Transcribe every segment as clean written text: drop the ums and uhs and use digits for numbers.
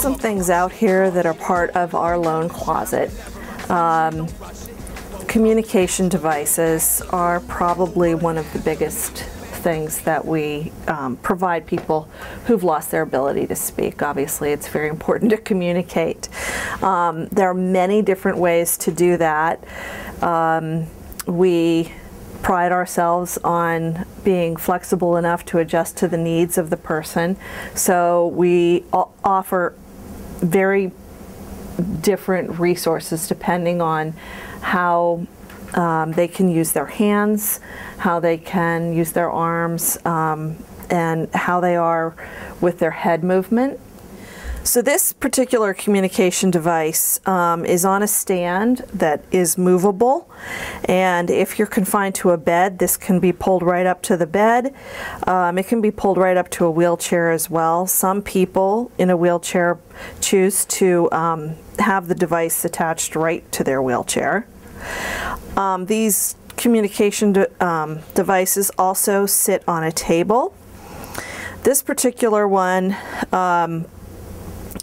some things out here that are part of our loan closet. Communication devices are probably one of the biggest things that we provide people who've lost their ability to speak. Obviously, it's very important to communicate. There are many different ways to do that. We pride ourselves on being flexible enough to adjust to the needs of the person. So we offer very different resources depending on how they can use their hands, how they can use their arms, and how they are with their head movement. So this particular communication device is on a stand that is movable, and if you're confined to a bed, this can be pulled right up to the bed. It can be pulled right up to a wheelchair as well. Some people in a wheelchair choose to have the device attached right to their wheelchair. These communication devices also sit on a table. This particular one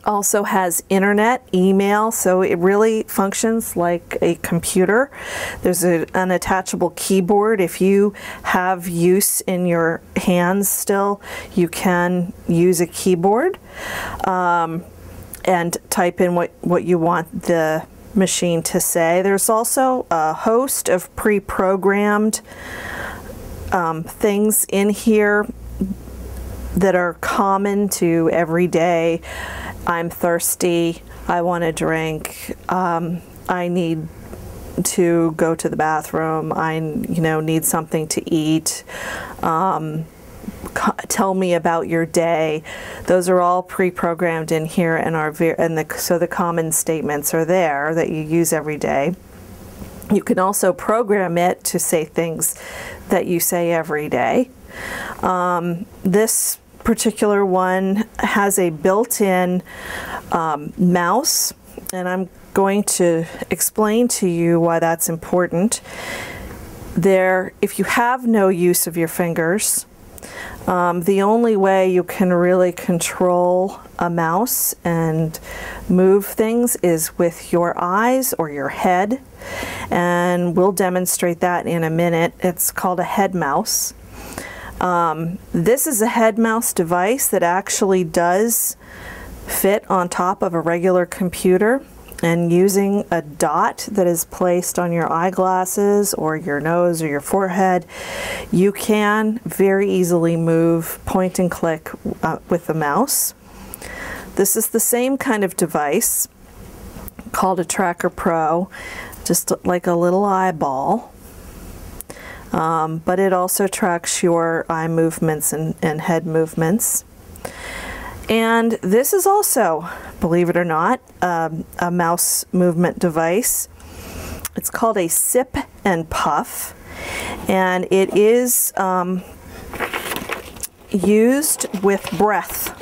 also has internet, email, so it really functions like a computer. There's an attachable keyboard. If you have use in your hands still, you can use a keyboard and type in what you want the machine to say. There's also a host of pre-programmed things in here that are common to everyday. I'm thirsty, I want a drink, I need to go to the bathroom, I need something to eat, tell me about your day. Those are all pre-programmed in here and so the common statements are there that you use every day. You can also program it to say things that you say every day. This particular one has a built-in mouse, and I'm going to explain to you why that's important. If you have no use of your fingers, the only way you can really control a mouse and move things is with your eyes or your head, and we'll demonstrate that in a minute. It's called a head mouse. This is a head mouse device that actually does fit on top of a regular computer, and using a dot that is placed on your eyeglasses or your nose or your forehead, you can very easily move point and click with the mouse. This is the same kind of device called a Tracker Pro, just like a little eyeball. But it also tracks your eye movements and head movements. And this is also, believe it or not, a mouse movement device. It's called a Sip and Puff, and it is used with breath.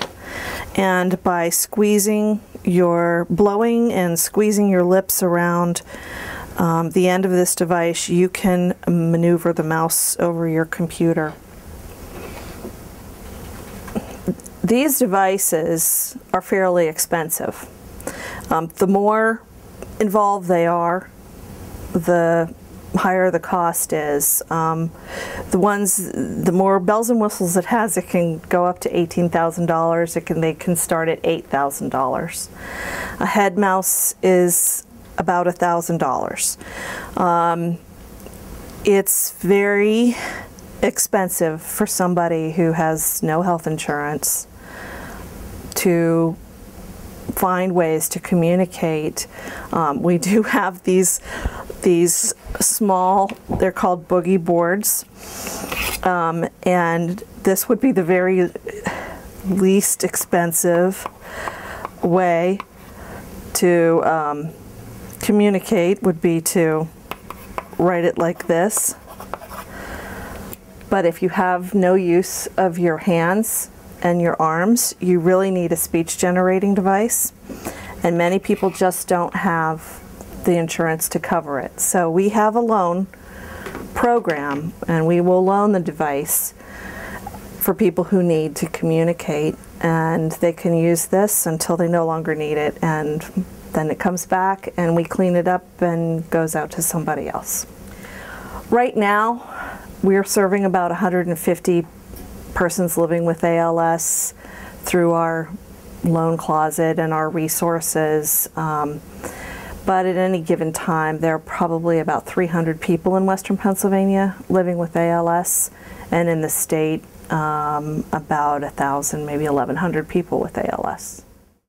And by blowing and squeezing your lips around the end of this device, you can maneuver the mouse over your computer. These devices are fairly expensive. The more involved they are, the higher the cost is. The more bells and whistles it has, it can go up to $18,000. They can start at $8,000. A head mouse is about $1,000. It's very expensive for somebody who has no health insurance to find ways to communicate. We do have these small, they're called boogie boards, and this would be the very least expensive way to communicate, would be to write it like this. But if you have no use of your hands and your arms, you really need a speech generating device, and many people just don't have the insurance to cover it. So we have a loan program, and we will loan the device for people who need to communicate and they can use this until they no longer need it, and then it comes back and we clean it up and goes out to somebody else. Right now, we're serving about 150 persons living with ALS through our loan closet and our resources. But at any given time, there are probably about 300 people in Western Pennsylvania living with ALS, and in the state, about 1,000, maybe 1,100 people with ALS.